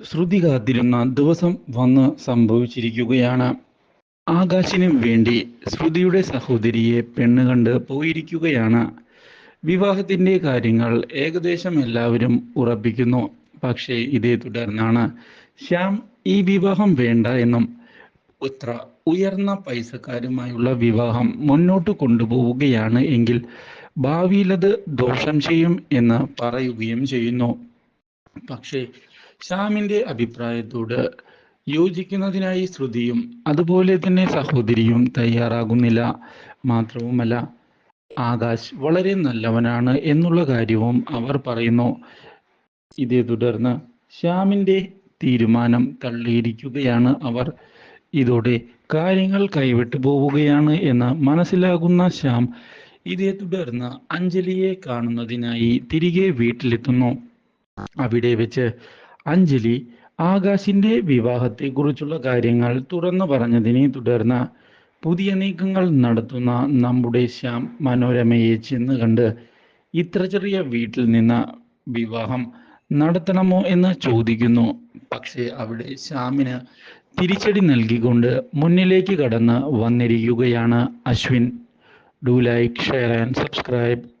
ശ്രുതി കാത്തിരുന്ന ദിവസം വന്ന് സംഭവിച്ചിരിക്കുകയാണ്. ആകാശിന് വേണ്ടി ശ്രുതിയുടെ സഹോദരിയെ പെണ്ണ് കണ്ട് പോയിരിക്കുകയാണ്. വിവാഹത്തിന്റെ കാര്യങ്ങൾ ഏകദേശം എല്ലാവരും ഉറപ്പിക്കുന്നു. പക്ഷേ ഇതേ തുടർന്നാണ് ശ്യാം ഈ വിവാഹം വേണ്ട എന്നും ഇത്ര ഉയർന്ന പൈസക്കാരുമായുള്ള വിവാഹം മുന്നോട്ട് കൊണ്ടുപോവുകയാണ് എങ്കിൽ ഭാവിയിലത് ദോഷം ചെയ്യും എന്ന് പറയുകയും ചെയ്യുന്നു. പക്ഷേ ശ്യാമിന്റെ അഭിപ്രായത്തോട് യോജിക്കുന്നതിനായി ശ്രുതിയും അതുപോലെ തന്നെ സഹോദരിയും തയ്യാറാകുന്നില്ല. മാത്രവുമല്ല, ആകാശ് വളരെ നല്ലവനാണ് എന്നുള്ള കാര്യവും അവർ പറയുന്നു. ഇതേ തുടർന്ന് ശ്യാമിന്റെ തീരുമാനം തള്ളിയിരിക്കുകയാണ് അവർ. ഇതോടെ കാര്യങ്ങൾ കൈവിട്ടു പോവുകയാണ് എന്ന് മനസ്സിലാകുന്ന ശ്യാം ഇതേ തുടർന്ന് അഞ്ജലിയെ കാണുന്നതിനായി തിരികെ വീട്ടിലെത്തുന്നു. അവിടെ വെച്ച് അഞ്ജലി ആകാശിന്റെ വിവാഹത്തെക്കുറിച്ചുള്ള കാര്യങ്ങൾ തുറന്നു പറഞ്ഞതിനെ തുടർന്ന് പുതിയ നീക്കങ്ങൾ നടത്തുന്ന നമ്മുടെ ശ്യാം മനോരമയെ ചെന്ന് കണ്ട് ഇത്ര ചെറിയ വീട്ടിൽ നിന്ന് വിവാഹം നടത്തണമോ എന്ന് ചോദിക്കുന്നു. പക്ഷേ അവിടെ ശ്യാമിന് തിരിച്ചടി നൽകിക്കൊണ്ട് മുന്നിലേക്ക് കടന്ന് വന്നിരിക്കുകയാണ് Ashwin. Do like, share and subscribe.